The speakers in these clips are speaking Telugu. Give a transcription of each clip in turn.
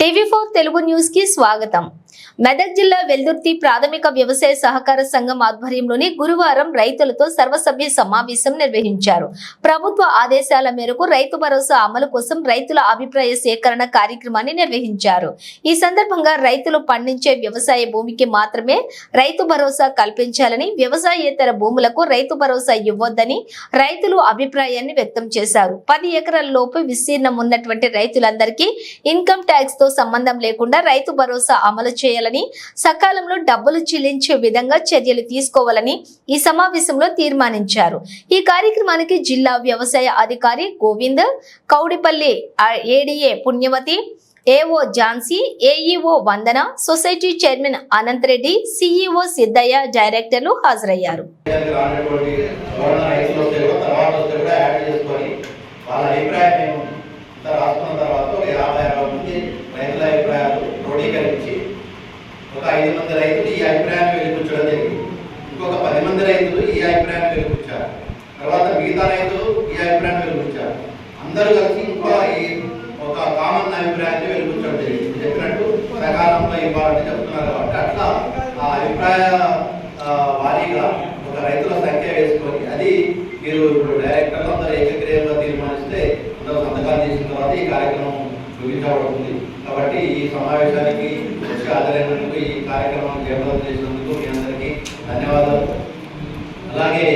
టీవీ4 తెలుగు న్యూస్ కి స్వాగతం। మెదక్ జిల్లా వెల్దుర్తి ప్రాథమిక వ్యవసాయ సహకార సంఘం ఆధ్వర్యంలోని గురువారం రైతులతో సర్వసభ్య సమావేశం నిర్వహించారు। ప్రభుత్వ ఆదేశాల మేరకు రైతు భరోసా అమలు కోసం రైతుల అభిప్రాయ సేకరణ కార్యక్రమాన్ని నిర్వహించారు। ఈ సందర్భంగా రైతులు పండించే వ్యవసాయ భూమికి మాత్రమే రైతు భరోసా కల్పించాలని, వ్యవసాయేతర భూములకు రైతు భరోసా ఇవ్వొద్దని రైతులు అభిప్రాయాన్ని వ్యక్తం చేశారు। 10 ఎకరాల లోపు విస్తీర్ణం ఉన్నటువంటి రైతులందరికీ ఇన్కమ్ ట్యాక్స్ తో సంబంధం లేకుండా రైతు భరోసా అమలు చేయాలని, సకాలంలో డబ్బులు చెల్లించే విధంగా చర్యలు తీసుకోవాలని ఈ సమావేశంలో తీర్మానించారు। ఈ కార్యక్రమానికి జిల్లా వ్యవసాయ అధికారి Govind, Kowdipalli ADA Punyavathi, AO Jhansi, AEO Vandana, society chairman Anant Reddy, CEO Siddaiah, డైరెక్టర్లు హాజరయ్యారు। రైతుల అభిప్రాయాలు క్రోడీకరించి ఒక 5 మంది రైతులు ఈ అభిప్రాయాన్ని వెలిపించడం జరిగింది। ఇంకొక 10 మంది రైతులు ఈ అభిప్రాయాన్ని వెలిపించారు। తర్వాత మిగతా రైతులు ఈ అభిప్రాయాన్ని వెలిపించారు। అందరూ కలిసి ఇంకో ఒక కామన్ అభిప్రాయాన్ని వెలిపించడం జరిగింది। చెప్పినట్టు సకాలంలో ఇవ్వాలని చెప్తున్నారు కాబట్టి అట్లా ఆ అభిప్రాయ వారీగా ఒక రైతుల సంఖ్య వేసుకొని అది మీరు ఇప్పుడు డైరెక్టర్లు అందరూ ఏకగ్రీవంగా తీర్మానిస్తే అందరూ సంతకాలు చేసిన తర్వాత ఈ కార్యక్రమం ముగించబడుతుంది। కాబట్టి ఈ సమావేశానికి వచ్చి హాజరైనందుకు, ఈ కార్యక్రమాన్ని జయప్రదం చేసినందుకు మీ అందరికీ ధన్యవాదాలు। అలాగే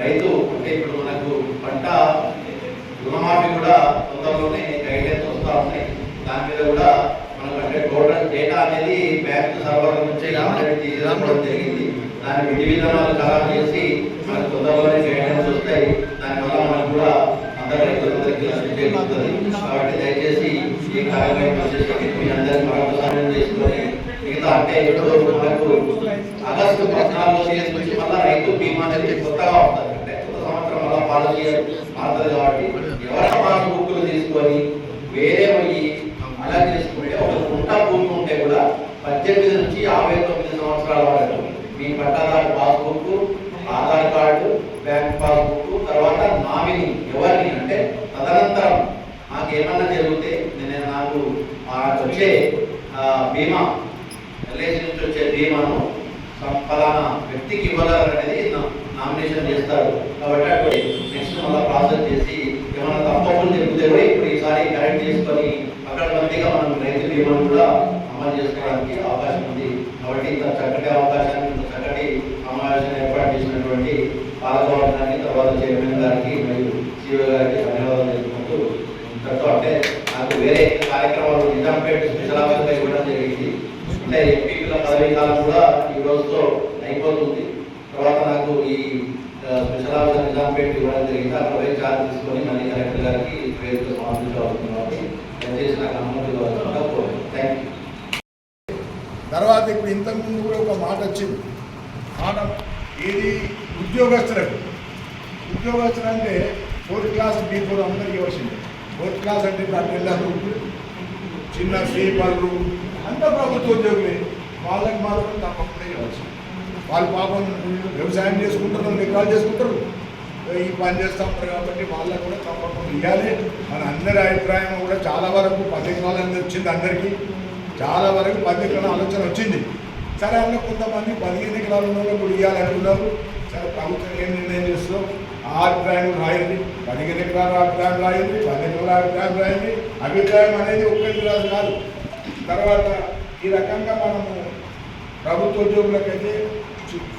రైతు అంటే ఇప్పుడు మనకు పంట రుణమాఫీ కూడా తొందరలోనే గైడ్లైన్స్ వస్తూ ఉన్నాయి। దాని మీద కూడా మనకు అంటే టోటల్ డేటా అనేది బ్యాంకు సర్వర్ నుంచి తీసుకోవడం జరిగింది। దాని విధి విధానాలు ఖరారు చేసి మనకు తొందరలోనే గైడ్లైన్స్ వస్తాయి। దానివల్ల మనకు కూడా అందరూ రైతులందరికీ జరుగుతుంది। కాబట్టి దయచేసి ఈ కార్యక్రమం మీ అందరికీ మరొకసారి చేసుకొని మిగతా అంటే ఇప్పుడు మనకు ఆగస్టు 14లో తీసుకొచ్చి మళ్ళీ రైతు బీమా అనేది కొత్తగా వస్తుంది। అంటే కొత్త సంవత్సరం మళ్ళీ పాలసీ మారుతుంది కాబట్టి ఎవరైనా పాస్ బుక్లు తీసుకొని వేరే పోయి అలా చేసుకుంటే ఒక గుంట భూమి ఉంటే కూడా 18 నుంచి 59 సంవత్సరాల వరకు మీ పట్టాదారు passbook, Aadhaar card, bank passbook, తర్వాత నామినీ ఎవరిని అంటే తదనంతరం నాకేమన్నా జరిగితే నాకు వచ్చే బీమా ఎల్ఐసి నుంచి వచ్చే బీమాను ఫలానా వ్యక్తికి ఇవ్వాలనేది నామినేషన్ చేస్తారు। కాబట్టి అటు నెక్స్ట్ మళ్ళీ ప్రాసెస్ చేసి ఏమైనా తప్పకుండా జరిగితే కూడా ఇప్పుడు ఈసారి కరెక్ట్ చేసుకొని అక్కడ మందిగా మనం రైతు బీమాను కూడా అమలు చేసుకోవడానికి అవకాశం ఉంది। కాబట్టి ఇంత చక్కటి అవకాశాన్ని, ఇంత చక్కటి సమావేశాన్ని ఏర్పాటు చేసినటువంటి పాలకవర్గానికి, తర్వాత చైర్మన్ గారికి మరియు సిఇఓ గారికి ధన్యవాదాలు తెలుపుకుంటూ ఇంతతో అంటే నాకు వేరే కార్యక్రమాలు నిజాంపేట స్పెషల్ ఆఫీస్లో ఇవ్వడం జరిగింది। అంటే ఎంపీల పదవీ కాలం కూడా ఈ రోజుతో అయిపోతుంది। తర్వాత నాకు ఈ స్పెషల్ ఆఫీసర్ నిజాంపేట ఇవ్వడం జరిగింది। అక్కడ పోయి ఛార్జ్ తీసుకొని మళ్ళీ కలెక్టర్ గారికి పేరుతో సమర్పించవలసింది కాబట్టి దయచేసి నాకు అనుమతి ఇవ్వాల్సిందిగా కోరుతున్నాను। Thank you. తర్వాత ఇప్పుడు ఇంతకుముందు కూడా ఒక మాట వచ్చింది, మాట ఇది ఉద్యోగస్తులకు అంటే 4th క్లాస్ B4 అందరికీ వచ్చింది। 4th క్లాస్ అంటే పిల్లలు, చిన్న స్లీపర్లు అంతా ప్రభుత్వ ఉద్యోగులే, వాళ్ళకి మాత్రం తప్పకుండా ఇవ్వచ్చు। వాళ్ళు పాపం వ్యవసాయం చేసుకుంటారు, నికాలు చేసుకుంటారు, ఈ పని చేస్తూ ఉంటారు కాబట్టి వాళ్ళకు కూడా తప్పకుండా ఇవ్వాలి। మన అందరి అభిప్రాయం కూడా చాలా వరకు 10 ఎకరాలు వచ్చింది, అందరికీ చాలా వరకు 10 ఎకరాల ఆలోచన వచ్చింది। సరే అందులో కొంతమంది 15 ఎకరాలు ఉన్న వాళ్ళు కూడా ఇవ్వాలంటున్నారు। సరే ప్రభుత్వం ఏం నిర్ణయం చేస్తుందో ఆ అభిప్రాయం రాయండి, 15 ఎకరాల అభిప్రాయం రాయండి, 10 ఎకరాల అభిప్రాయం రాయండి। అభిప్రాయం అనేది ఒక్కరికి రాదు కాదు। తర్వాత ఈ రకంగా మనము ప్రభుత్వ ఉద్యోగులకైతే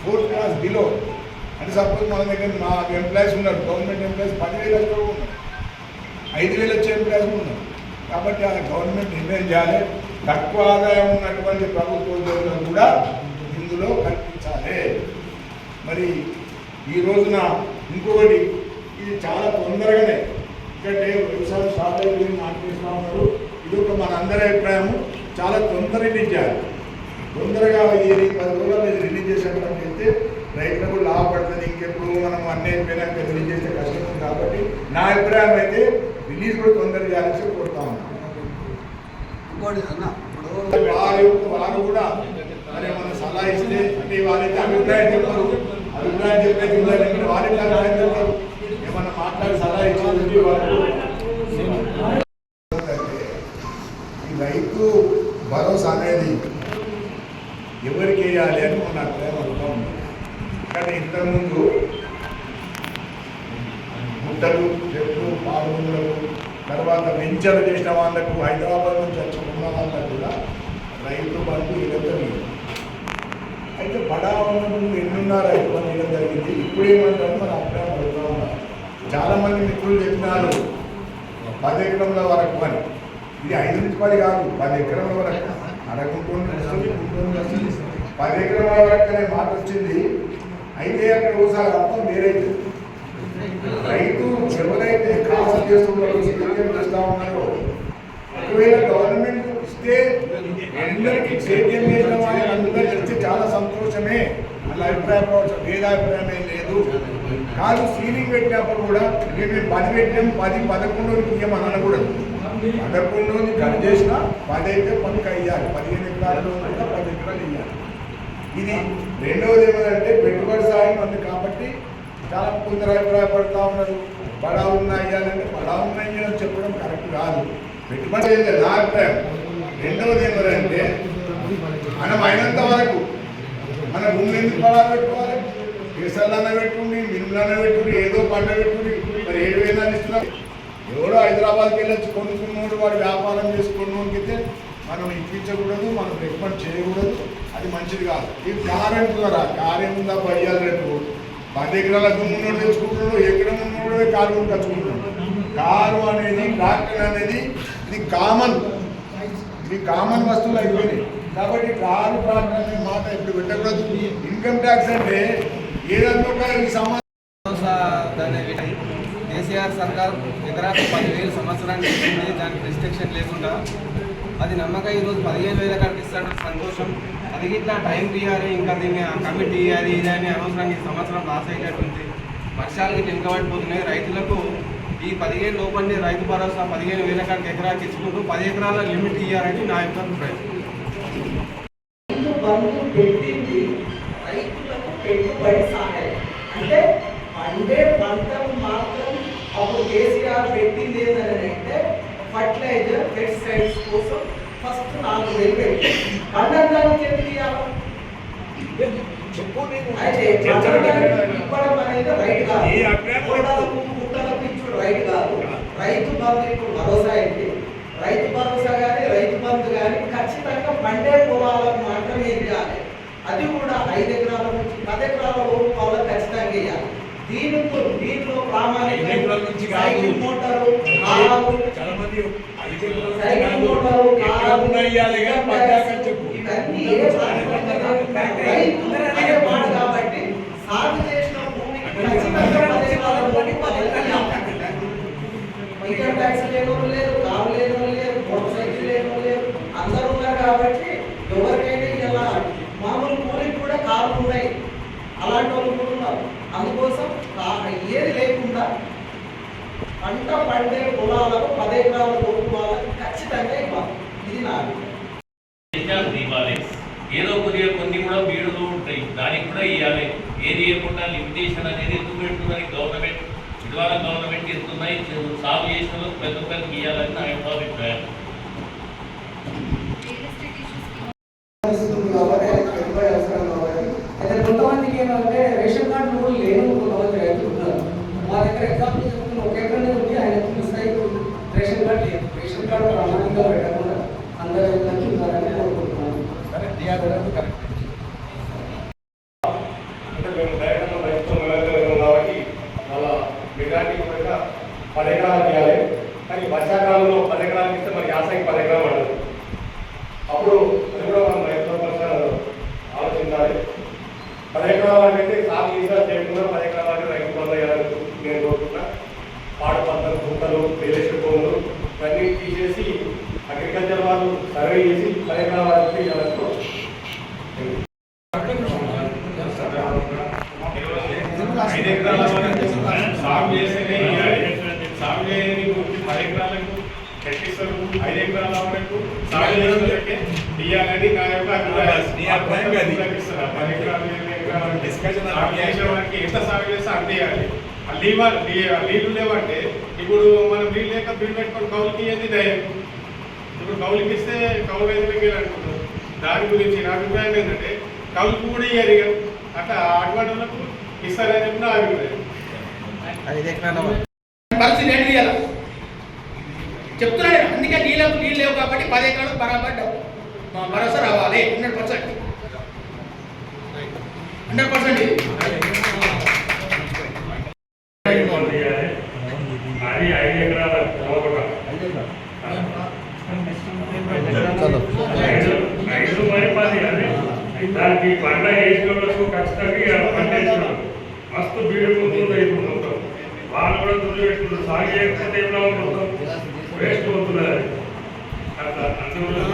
4th క్లాస్ బిలో అంటే సపోజ్ మన దగ్గర మా ఎంప్లాయీస్ ఉన్నారు, గవర్నమెంట్ ఎంప్లాయీస్ 10,000 కూడా ఉన్నారు, 5,000 వచ్చే ఎంప్లాయీస్ కూడా ఉన్నారు। కాబట్టి ఆ గవర్నమెంట్ నిర్ణయం చేయాలి, తక్కువ ఆదాయం ఉన్నటువంటి ప్రభుత్వ ఉద్యోగులను కూడా ఇందులో కల్పించాలి। మరి ఈ రోజున ఇంకొకటి, ఇది చాలా తొందరగానే ఎందుకంటే వ్యవసాయం స్టార్ట్ అయ్యి మాట్లాడుతూ ఉన్నారు, ఇది ఒక మన అందరి అభిప్రాయము, చాలా తొందరగా రిలీజ్ చేయాలి। తొందరగా ఈ 10 రోజుల్లో ఇది రిలీజ్ చేసేటప్పుడు చెప్తే రైతులకు లాభపడుతుంది। ఇంకెప్పుడు మనం అన్నీ అయిపోయినాక రిలీజ్ చేసే కష్టం ఉంది కాబట్టి నా అభిప్రాయం అయితే రిలీజ్ కూడా తొందరగా చేయాలని కోరుతా ఉన్నాను। వారు కూడా మరి మన సలహా ఇస్తే అంటే వారైతే అభిప్రాయం చెప్పారు, అభిప్రాయం చెప్పేది వారి అభిప్రాయం చెప్పారు, ఏమన్నా మాట్లాడి సలహా ఇచ్చేది వాళ్ళు ఈ రైతు ఇవ్వాలని మన అభిప్రాయం అవుతా ఉంది. కానీ ఇంతకుముందు గుట్టలు చెట్లు పాల్గొనలకు తర్వాత వెంచర్ చేసిన వాళ్ళకు హైదరాబాద్ నుంచి వచ్చుకున్న వాళ్ళకు కూడా రైతు బంధు ఇదంతా లేదు. అయితే బడా ఉన్నప్పుడు ఎన్నున్నా రైతు బంధు ఇవ్వడం జరిగింది. ఇప్పుడు ఏమంటారు మన అభిప్రాయం అడుగుతూ ఉన్నారు. చాలామంది మిత్రులు చెప్పినారు 10 ఎకరంల వరకు అని. ఇది 5 నుంచి 10 కాదు, 10 ఎకరంల వరకు. అడగకుండా వస్తుంది, గుంటూరు వస్తుంది, 10 ఎకరాల వరకు అనే మాట వచ్చింది. అయితే అక్కడ ఒకసారి అర్థం వేరైతే రైతు ఎవరైతే కాలం చేస్తున్నారో సేద్యం చేస్తూ ఉన్నారో ఒకవేళ గవర్నమెంట్ ఇస్తే అందరికీ సేద్యం చేసిన వాళ్ళకి అందరికీ ఇస్తే చాలా సంతోషమే అన్న అభిప్రాయం కావచ్చు. భేదాభిప్రాయం ఏం లేదు. కాదు సీలింగ్ పెట్టినప్పుడు కూడా మేము 10 పెట్టాం, 10, 11 ఇయ్యమని అనకూడదు. 11 కట్ చేసినా 10 అయితే 10 అయ్యాలి. 15 ఎకరాలు కూడా 10 ఎకరాలు ఇయ్యాలి. ఇది రెండవది ఏమంటే పెట్టుబడి సాయం ఉంది కాబట్టి చాలా కొందరు అభిప్రాయపడుతూ ఉన్నారు. బడా ఉన్నాయి అంటే బడా ఉన్నాయి అని చెప్పడం కరెక్ట్ కాదు. పెట్టుబడి అయితే నా అభిప్రాయం. రెండవది ఏమంటే మనం అయినంత వరకు మన భూమిని ఎందుకు బడా పెట్టుకోవాలి? కేసర్లన్న పెట్టుకుని, మినుములన్న పెట్టుకుని, ఏదో పంట పెట్టుకుని మరి 7,000 ఇస్తున్నాం. ఎవడో హైదరాబాద్కి వెళ్ళొచ్చి కొనుక్కున్నోడు వాడు వ్యాపారం చేసుకున్నోడికి అయితే మనం ఇప్పించకూడదు, మనం రికమెండ్ చేయకూడదు. అది మంచిది కాదు. ఈ కారు అంటున్నారా, కారు ఏముందా పయ్యాలి రేపు 10 ఎకరాల దుమ్మున్నోడు తెచ్చుకుంటున్నాడు, ఎకరం ఉన్నోడే కారు తెచ్చుకుంటున్నాడు. కారు అనేది ట్రాక్టర్ అనేది ఇది కామన్ వస్తువులు అయిపోయినాయి. కాబట్టి కారు ట్రాక్టర్ అనే మాట ఇప్పుడు పెట్టకూడదు. ఇన్కమ్ ట్యాక్స్ అంటే ఏదంటే ఈ సమాజం కేసీఆర్ సర్కార్ ఎకరాకు 10,000 సంవత్సరానికి ఇచ్చింది. దానికి రిస్ట్రిక్షన్ లేకుండా అది నమ్మకం. ఈరోజు 15,000 కాడికి ఇస్తాడు, సంతోషం. అది ఇట్లా టైం తీయాలి, ఇంకా దీన్ని కమిటీ అది ఇది అని అనవసరంగా ఈ సంవత్సరం లాస్ అయ్యేటట్టుంది. వర్షాలకి వెనుకబడిపోతున్నాయి. రైతులకు ఈ 15 లోపలనే రైతు భరోసా 15,000 కాడికి ఎకరాకి ఇచ్చుకుంటూ 10 ఎకరాల లిమిట్ ఇవ్వాలని నా యొక్క అభిప్రాయం. పెట్టింది రైతులకు పెట్టుబడి సహాయం అంటే పండే పంటలు మాత్రం అప్పుడు కేసీఆర్ పెట్టింది ఏంటంటే ఫర్టిలైజర్ పెస్టిసైడ్స్ కోసం ఫస్ట్ 4,000 పెట్టి పండడానికి ఎందుకు ఇవ్వాలి? అయితే ఇవ్వడం అనేది రైట్ కాదు. గుట్టలకు ఇచ్చుడు రైట్ కాదు. రైతు బంధు ఇప్పుడు భరోసా అయింది. రైతు భరోసా కానీ రైతు బంధు కానీ ఖచ్చితంగా పండే పొలాలకు మాత్రమే ఇవ్వాలి. అది కూడా 5 ఎకరాల నుంచి 10 ఎకరాల లోపు వాళ్ళకి ఖచ్చితంగా ఇవ్వాలి. దీంట్లో ప్రామాణికంగా సైకిల్ మోటారు, కారు, ఇవన్నీ రైతు అనే మాట కాబట్టి సాగు చేసిన భూమికి ఖచ్చితంగా 10 ఎకరాల లోపు 10 ఎకరాలు ఇన్కమ్ ట్యాక్స్ లేని లేదు, కారు లేని లేదు, మోటార్ సైకిల్ లేని లేదు, అందరూ ఉన్నారు. కాబట్టి ఎవరికైనా ఇలా మామూలు కూలికి కూడా కార్లు ఉన్నాయి, అలాంటి వాళ్ళు కూడా ఉన్నారు. అందుకోసం ఏది లేకుండా పంట పండే పొలాలకు 10 ఎకరాల లోపు వాళ్ళకి ఖచ్చితంగా ఇవ్వాలి. ఇది నా ఇవ్వాలి. ఏదో కొద్దిగా కొన్ని కూడా బీడులు ఉంటాయి, దానికి కూడా ఇవ్వాలి. ఏది ఇవ్వకుండా లిమిటేషన్ అనేది ఎందుకు పెడుతుందని గవర్నమెంట్ ఇటీవల గవర్నమెంట్ ఇస్తున్నాయి. సాగు చేసిన ప్రతి ఒక్కరికి ఇవ్వాలని నా యొక్క అభిప్రాయం. అయితే కొంతమందికి ఏమంటే రేషన్ కార్డు కూడా లేను, కొంతమంది రైతులు ఉన్నారు. మా దగ్గర ఎగ్జాంపుల్ చెప్తున్న ఒక ఎకరనే ఉంది, ఆయన మిస్టేక్ రేషన్ కార్డు లేదు. రేషన్ కార్డు ప్రామాణికంగా పెట్టకుండా అందరూ రైతులకి ఉన్నారని కోరుకుంటున్నాను. కరెక్ట్. అంటే మేము డైరెక్ట్గా రైతుతో మెలగలిగాం కాబట్టి వాళ్ళ మెజార్టీ కూడా 10 ఎకరాలు ఇవ్వాలి. కానీ వర్షాకాలంలో 10 ఎకరాలు ఇస్తే మరి యాసకి 10 ఎకరాలు పడదు. అప్పుడు అది కూడా మనం రైతుల పక్షాన ఆలోచించాలి. 10 ఎకరాల అంటే సాగు ఈజీగా చేయకుండా 10 ఎకరాల రైతు బంధు వేయాలని నేను కోరుకుంటున్నా. పాడు పంటలు, గుంటలు, రియల్ భూములు ఇవన్నీ తీసేసి అగ్రికల్చర్ వాళ్ళు సర్వే చేసి 10 ఎకరాల వరకు ఇవ్వాలని సాగు చేస్తేనే సాగు చేయని 10 ఎకరాలకు కట్టిస్తారు. 5 ఎకరాల వరకు సాగు చేసేందుకే ఇవ్వాలని నా యొక్క అభిప్రాయం. 10 ఎకరాలు డిస్కషన్ వారికి ఎంత సాగు చేస్తే అంత ఇవ్వాలి. నీళ్లు లేవంటే ఇప్పుడు మనం నీళ్ళు లేక బిల్ పెట్టుకొని కౌలుకి ఇవ్వది దయం. ఇప్పుడు కౌలుకి ఇస్తే కౌలు రైతులకి అనుకుంటారు. దాని గురించి నా అభిప్రాయం ఏంటంటే కలుపు కూడా ఇయ్యారు అట్లా అటువంటి వాళ్ళకు ఇస్తారని చెప్పి నా అభిప్రాయం. పరిస్థితి ఏంటి ఇవ్వాలి చెప్తున్నాడు. అందుకే నీళ్ళకు నీళ్ళు లేవు కాబట్టి 10 ఎకరాలు బరాబర్ భరోసా రావాలి. 100%. అది 5 ఎకరాల ఐదు మరి 10 అది దానికి పంట వేసినోళ్ళకు ఖచ్చితంగా పంట వేసినారు మస్తు బీడు పోతుంది. ఇప్పుడు మొత్తం వాళ్ళు కూడా దుడ్లు పెట్టుకుంటారు. సాగు చేయకపోతే ఏం లాభం, మొత్తం వేస్ట్ పోతున్నది. అది అట్లా అందువల్ల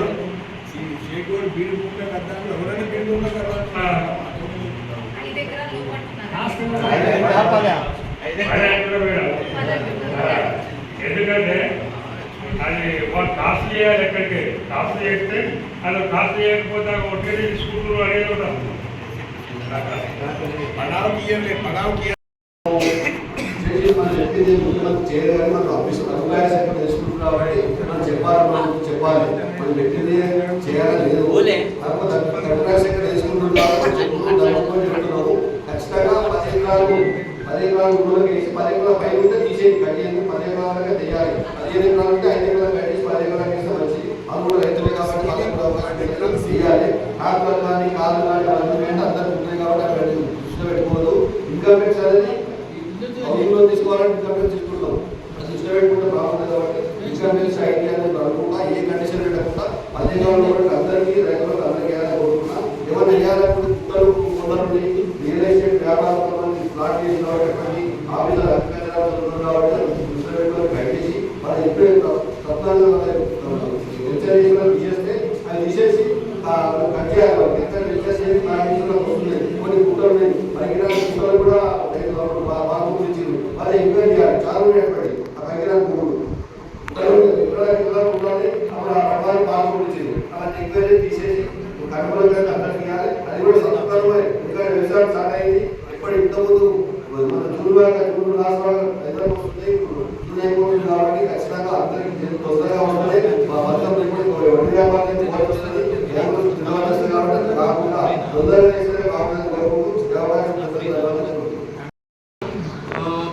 ఎందుకంటే అది వాళ్ళు కాస్ట్ చేయాలి. ఎక్కడికి కాస్ట్ చేస్తే అది కాస్ట్ చేయకపోతే ఒక్కడే తీసుకుంటున్నారు అనేది కూడా మనం చెప్పింది ముఖ్యమంత్రి చేయలేదు. మనం అభిప్రాయ శాఖ తెలుసుకుంటున్నాం కాబట్టి మనం చెప్పాలి మనం పెట్టింది చేయాలని లేదు. అభిప్రాయ శాఖ తెలుసుకుంటున్నాము చెప్తున్నాము. ఖచ్చితంగా 10 ఎకరాలు ఊళ్ళకి వేసి 10 ఎకరాల పై ఉంటే తీసేది కట్టేది 10 ఎకరాలుగా తెయాలి. 15 ఎకరాలు ఉంటే 5 ఎకరాలు కట్టేసి 10 ఎకరాలు వేస్తే మంచిది. అందులో రైతులే కాబట్టి 10 ఎకరాలు తీయాలి. కాకులు కానీ కాళ్ళు కానీ అందరూ ఉంటాయి కాబట్టి అక్కడ దృష్టిలో పెట్టుకోవద్దు. ఇన్కమ్ ట్యాక్స్ అనేది హౌసింగ్లో తీసుకోవాలంటే ఇన్కమ్ ట్యాక్స్ తీసుకుంటాం. దృష్టిలో పెట్టుకుంటే బాగుంటుంది కాబట్టి ఇన్కమ్ ట్యాక్స్ ఐడియా అనేది అనుకుంటా ఏ కండిషన్ పెట్టకుండా 10 ఎకరాలు కూడా అందరికీ రైతులకు అందరికీ వేయాలని కోరుకున్నా. ఏమైనా వేయాలనుకుంటే కుక్కలు కొందరు రియల్ ఎస్టేట్ వ్యాపారం ప్లాట్ చేసిన కాబట్టి ఆఫీసులు అధికారులు కాబట్టి దృష్టిలో పెట్టుకొని కట్టేసి వాళ్ళు ఎప్పుడే తత్వాలు తీసేస్తే అది తీసేసి కట్ చేయాలి. వస్తుంది కొన్ని కుక్కలు ఉన్నాయి. పరిగిరాల కుక్కలు కూడా బాగా ఇచ్చింది. వాళ్ళు ఎంక్వైరీ చేయాలి. చాలా ఏర్పడి ఆ పరిగిరాల కుక్కలు ఉండాలి. అప్పుడు ఆ రకాలు బాగా ఇచ్చింది. అలాంటి ఎంక్వైరీ తీసేసి కనుగోలు అందరికి ఇవ్వాలి. అది కూడా సంతకాలు ఇంకా వ్యవసాయం స్టార్ట్ అయింది. ఎప్పుడు ఇంతకుముందు మన జూన్ రాష్ట్రాలు హైదరాబాద్ వస్తుంది. జూన్ అయిపోతుంది కాబట్టి ఖచ్చితంగా అందరికి తొందరగా ఉంటుంది. మా వర్గం వడ్డీ వ్యాపారం వస్తుంది కాబట్టి కాకుండా తొందరగా వేస్తే కాకుండా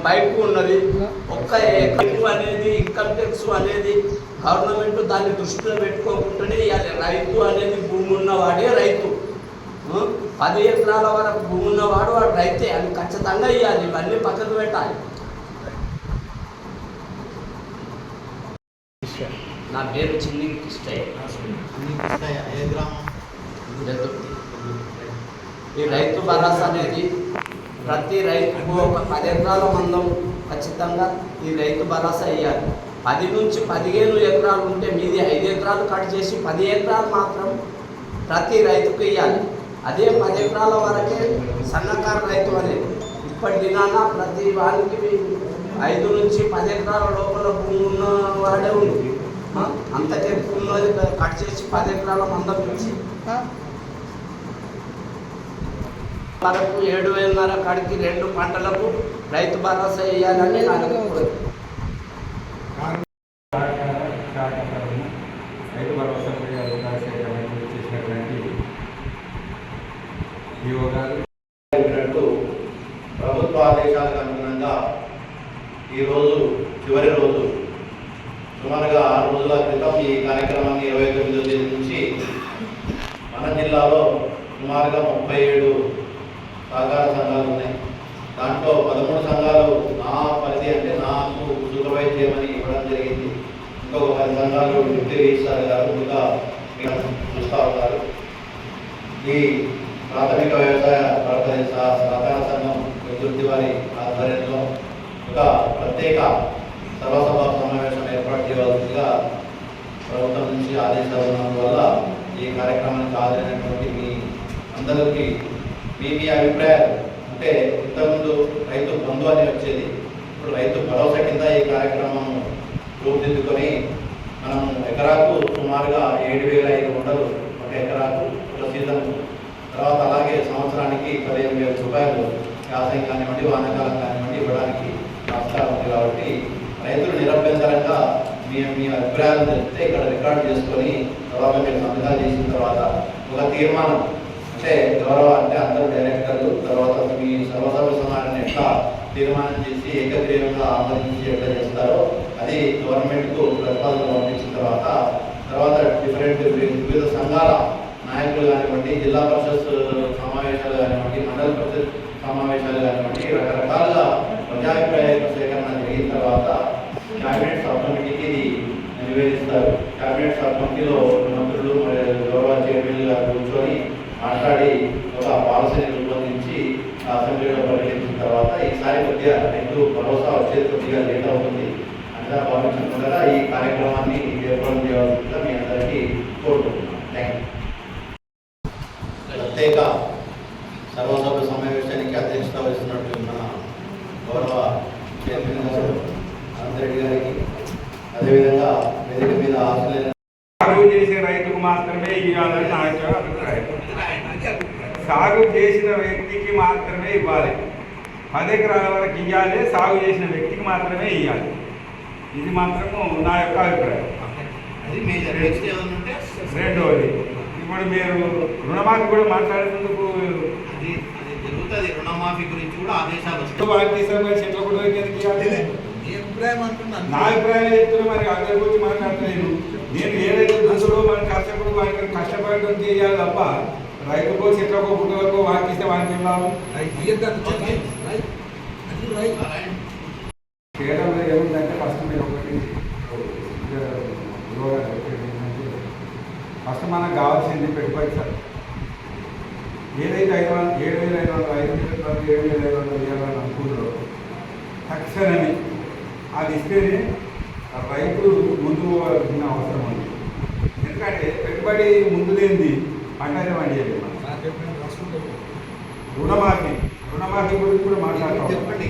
బయటకు ఉన్నది. ఒక్క ఎకరం అనేది ఇన్కమ్ ట్యాక్స్ అనేది గవర్నమెంట్ దాన్ని దృష్టిలో పెట్టుకోకుండానే ఇవ్వాలి. రైతు అనేది భూమి ఉన్నవాడే రైతు. 10 ఎకరాల వరకు భూమి ఉన్నవాడు వాడు రైతే అని ఖచ్చితంగా ఇవ్వాలి. ఇవన్నీ పక్కన పెట్టాలి. నా పేరు చిన్ని కృష్ణయ్య. ఈ రైతు భరోసా అనేది ప్రతి రైతుకు ఒక 10 ఎకరాల మందం ఖచ్చితంగా ఈ రైతు భరోసా ఇవ్వాలి. 10 నుంచి 15 ఎకరాలు ఉంటే మీది 5 ఎకరాలు కట్ చేసి 10 ఎకరాలు మాత్రం ప్రతి రైతుకు ఇవ్వాలి. అదే 10 ఎకరాల వరకే సన్నకారు రైతు అనేది ఇప్పటి దినాన ప్రతి వారికి 5 నుంచి 10 ఎకరాల లోపల భూమి ఉన్న వాడే ఉంది. అంతకే భూమి కట్ చేసి 10 ఎకరాల మందం నుంచి వరకు 7,500 కాడికి 2 పంటలకు రైతు భరోసా వేయాలని నాకు రైతు భరోసా చేసినటువంటి ప్రభుత్వ ఆదేశాలకు అనుగుణంగా ఈరోజు చివరి రోజు సుమారుగా 6 రోజుల క్రితం ఈ కార్యక్రమాన్ని 29వ తేదీ నుంచి మన జిల్లాలో సుమారుగా 37 సహకార సంఘాలు ఉన్నాయి. దాంట్లో 13 సంఘాలు నా పరిధి అంటే నాకు సూపర్వైజ్ చేయమని ఇవ్వడం జరిగింది. ఇంకొక 10 సంఘాలు డిప్యూటీ రిజిస్ట్రార్ గారు ఇంకా చూస్తూ ఉన్నారు. ఈ ప్రాథమిక వ్యవసాయ సహకార సంఘం వెల్దుర్తి వారి ఆధ్వర్యంలో ఒక ప్రత్యేక సర్వసభ సమావేశం ఏర్పాటు చేయవలసిందిగా ప్రభుత్వం నుంచి ఆదేశాలు ఉన్నందువల్ల ఈ కార్యక్రమానికి హాజరైనటువంటి మీ అందరికీ మీ అభిప్రాయాలు అంటే ఇంతకుముందు రైతు బంధు అని వచ్చేది, ఇప్పుడు రైతు భరోసా కింద ఈ కార్యక్రమం రూపుదిద్దుకొని మనం ఎకరాకు సుమారుగా 7,500 ఒక ఎకరాకు ఒక సీజన్, తర్వాత అలాగే సంవత్సరానికి 15,000 రూపాయలు వ్యవసాయం కానివ్వండి వానాకాలం కానివ్వండి ఇవ్వడానికి ఆస్కారం ఉంది. కాబట్టి రైతులు నిరభ్యంతరంగా మీ అభిప్రాయాలను తెలిపితే ఇక్కడ రికార్డు చేసుకొని తర్వాత మీరు సంతకాలు చేసిన తర్వాత ఒక తీర్మానం అంటే గౌరవ అంటే అందరూ డైరెక్టర్లు తర్వాత మీ సర్వసభ్య సమావేశాన్ని ఎట్లా తీర్మానం చేసి ఏకగ్రీవంగా ఆమోదించి ఎట్లా చేస్తారో అది గవర్నమెంట్కు ప్రతిపాదన పంపించిన తర్వాత డిఫరెంట్ వివిధ సంఘాల నాయకులు కానివ్వండి, జిల్లా పరిషత్ సమావేశాలు కానివ్వండి, మండల పరిషత్ సమావేశాలు కానివ్వండి, రకరకాలుగా ప్రజాభిప్రాయ సేకరణ జరిగిన తర్వాత క్యాబినెట్ సబ్ కమిటీకి ఇది నివేదిస్తారు. క్యాబినెట్ సబ్ కమిటీలో మంత్రులు మరియు గౌరవ చైర్మన్ గారు కూర్చొని మాట్లాడి ఒక పాలసీని రూపొందించి అసెంబ్లీలో పరిగణించిన తర్వాత ఈసారి కొద్దిగా రైతు భరోసా వచ్చేది కొద్దిగా లేట్ అవుతుంది అంతా భావించకుండా ఈ కార్యక్రమాన్ని ఏర్పాటు చేయవలసిందిగా మీ అందరికీ కోరుకుంటున్నాను. Thank you. ప్రత్యేక సర్వసభ్య సమావేశానికి అధ్యక్షత వహిస్తున్నట్టు మన గౌరవ చైర్మన్ గారు అనంతరెడ్డి గారికి, అదేవిధంగా వేదిక మీద ఆశలేని సాగు చేసే రైతుకు మాత్రమే ఇవ్వాలని నా యొక్క అభిప్రాయం. సాగు చేసిన వ్యక్తికి మాత్రమే ఇవ్వాలి. 10 ఎకరాల వరకు ఇవ్వాలి, సాగు చేసిన వ్యక్తికి మాత్రమే ఇవ్వాలి. ఇది మాత్రము నా యొక్క అభిప్రాయం. అది మేజర్. నెక్స్ట్ ఏమన్నా ఉంటే రెండవది, ఇప్పుడు మీరు రుణమాఫీ కూడా మాట్లాడేందుకు అది జరుగుతుంది. రుణమాఫీ గురించి కూడా ఆదేశాలు వస్తాయి. వారికి చెట్ల కూడా ఎందుకు ఇవ్వాలి? నా అభిప్రాయం చెప్తున్నా. మరి అందరి గురించి మాట్లాడలేదు. నేను ఏదైతే దశలో మన కష్టపడి వారికి కష్టపడడం చేయాలి తప్ప రైతుకో చెట్లకో పుట్టకో వారికి ఇస్తే వారికి వెళ్ళాము. చేయడంలో ఏముందంటే ఫస్ట్ మీరు ఒకటి ఫస్ట్ మనకు కావాల్సింది పెట్టుబడి సార్. ఏదైతే 7,500 7,500 అనుకుంటారో తక్షణమే అది ఇస్తేనే రైతులు ముందు పోవాల్సిన అవసరం ఉంది. ఎందుకంటే పెట్టుబడి ముందు లేనిది పంటనే పండియలేదు. రుణమాఫీ గురించి కూడా మాట్లాడతాం. చెప్పండి.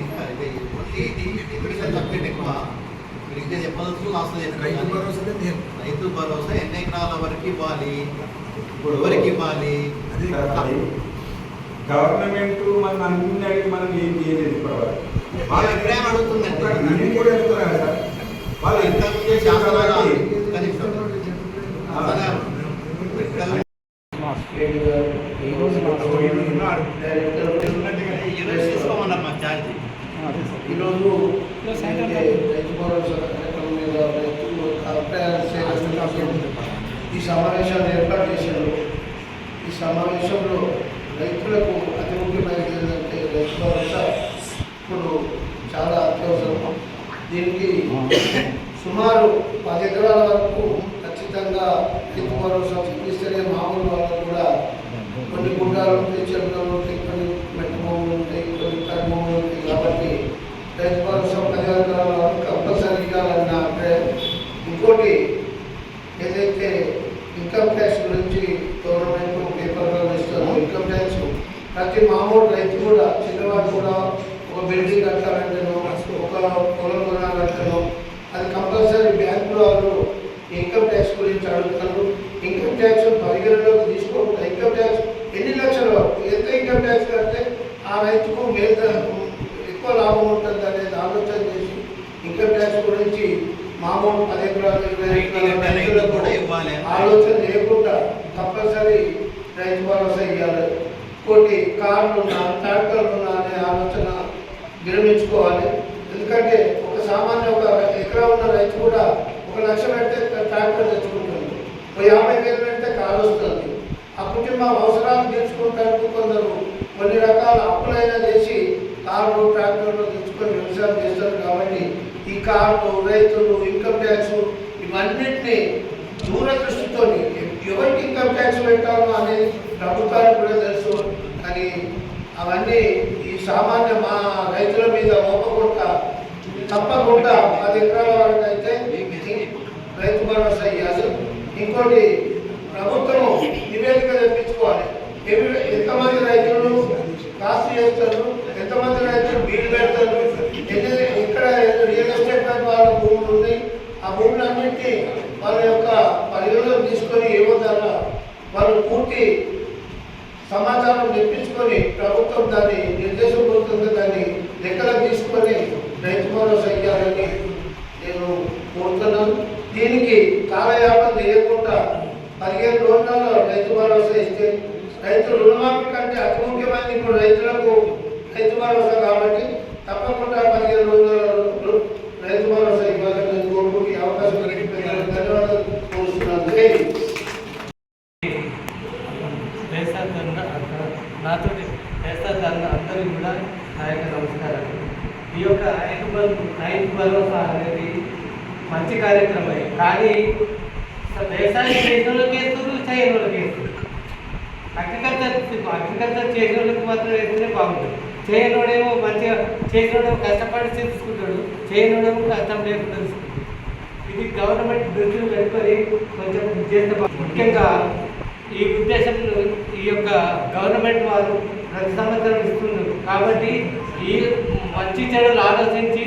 రైతు భరోసా ఎన్ని ఎకరాల వరకు ఇవ్వాలి, ఇప్పుడు ఎవరికి ఇవ్వాలి? గవర్నమెంట్ మనం అన్ని అడిగి మనం ఏం చేయలేదు ఇప్పటివరకు. వాళ్ళ అభిప్రాయం అడుగుతుందండి. నేను కూడా అడుగుతున్నా కదా వాళ్ళు ఇంతకుముందే తీసుకోమన్నారు మా ఛార్జీ. ఈరోజు రైతు భరోసా కార్యక్రమం మీద రైతులు అభిప్రాయాలు సేకరించడం ఈ సమావేశాన్ని ఏర్పాటు చేశారు. ఈ సమావేశంలో రైతులకు అతి ముఖ్యమైనది ఏంటంటే రైతు భరోసా ఇప్పుడు చాలా అత్యవసరం. దీనికి సుమారు 10 ఎకరాల వరకు ఖచ్చితంగా రైతు భరోసా చూపిస్తేనే మామూలు వాళ్ళకు కూడా కొన్ని గుండాలు ఉంటాయి, చెరువులు ఉంటాయి, కొన్ని మెట్టు భూములు ఉంటాయి, కొన్ని కర్ర భూములు ఉంటాయి. కాబట్టి రైతు భరోసా 10 ఎకరాల వరకు కంపల్సరీ ఇవ్వాలన్న అభిప్రాయం. ఇంకోటి ఏదైతే ఇన్కమ్ ట్యాక్స్ గురించి గవర్నమెంట్ పేపర్లో ఇస్తారు. ఇన్కమ్ ట్యాక్స్ ప్రతి మామూలు రైతు కూడా చిన్నవాడు కూడా ఒక బిల్డింగ్ కట్టాలంటేనో ఒక పొలం కొనాలంటేనో అది కంపల్సరీ బ్యాంకులో వాళ్ళు ఇన్కమ్ ట్యాక్స్ గురించి అడుగుతారు. ఇన్కమ్ ట్యాక్స్ పరిగణలోకి తీసుకోకుండా ఇన్కమ్ ట్యాక్స్ ఎన్ని లక్షల వరకు ఎంత ఇన్కమ్ ట్యాక్స్ కడితే ఆ రైతుకు ఎక్కువ లాభం ఉంటుంది అనేది ఆలోచన చేసి ఇన్కమ్ ట్యాక్స్ గురించి మామూలు 10 ఎకరాలు 20 ఎకరాల రైతులకు కూడా ఇవ్వాలి ఆలోచన లేకుండా కంపల్సరీ రైతు భరోసా ఇవ్వాలి. ఇంకోటి కార్లు ఉన్నా ట్రాక్టర్లు ఉన్నా అనే ఆలోచన విరమించుకోవాలి. ఎందుకంటే ఒక సామాన్య ఒక ఎకరా ఉన్న రైతు కూడా 1 లక్ష పెడితే ట్రాక్టర్ తెచ్చుకుంటుంది, 50,000 పెడితే కారు వస్తుంది. ఆ కుటుంబం అవసరాలు తీర్చుకుంటానికి కొందరు కొన్ని రకాల అప్పులైనా చేసి కార్లు ట్రాక్టర్లు తెచ్చుకొని వ్యవసాయం చేస్తారు. కాబట్టి ఈ కార్లు రైతులు ఇన్కమ్ ట్యాక్స్ ఇవన్నింటినీ దూరదృష్టితో ఎవరికి ఇన్కమ్ ట్యాక్స్ పెట్టాలో అనేది ప్రభుత్వానికి కూడా తెలుసు. కానీ అవన్నీ ఈ సామాన్య మా రైతుల మీద మోపకుండా తప్పకుండా 10 ఎకరాల వరకు అయితే రైతు భరోసా ఇవ్వాలి. ఇంకోటి ప్రభుత్వం నివేదిక తెప్పించుకోవాలి. ఎంతమంది రైతులు కాస్ట్ చేస్తారు, ఎంతమంది రైతులు బీడు పెడతారు, ఇక్కడ రియల్ ఎస్టేట్ వాళ్ళ భూములు ఉన్నాయి. ఆ భూములన్నింటినీ వాళ్ళ యొక్క పరిగణలోకి తీసుకొని ఏవో ద్వారా వాళ్ళు పూర్తి సమాచారం తెప్పించుకొని ప్రభుత్వం దాన్ని నిర్దేశపూర్వకంగా దాన్ని లెక్కలకు తీసుకొని రైతు భరోసా ఇవ్వాలని నేను కోరుతున్నాను. దీనికి కాలయాపన చేయకుండా 15 రోజులలో రైతు భరోసా ఇస్తే రైతు రుణమాఫీ ఇప్పుడు రైతులకు రైతు భరోసా కాబట్టి తప్పకుండా 15 రోజులు రైతు భరోసా ఇవ్వాలని కోరుకుని అవకాశం ధన్యవాదాలు కోరుతున్నాను. నాతో అందరికీ కూడా నా యొక్క నమస్కారాలు. ఈ యొక్క రైతు భరోసా అనేది మంచి కార్యక్రమమే, కానీ వ్యవసాయం చేసిన వాళ్ళకి వేస్తున్నారు, చేయని వాళ్ళకి వేస్తున్నారు. అగ్రికల్చర్ చేసిన వాళ్ళకి మాత్రం వేస్తేనే బాగుంటుంది. చేయనోడేమో మంచిగా చేసినోడేమో కష్టపడి తీసుకుంటాడు, చేయనోడేమో కష్టం లేకుండా తీసుకుంటాడు. ఇది గవర్నమెంట్ దృష్టిలో పెట్టుకొని కొంచెం చేస్తే ముఖ్యంగా ఈ ఉద్దేశంలో ఈ యొక్క గవర్నమెంట్ వారు ప్రతి సంవత్సరం ఇస్తున్నారు కాబట్టి ఈ మంచి చెడులు ఆలోచించి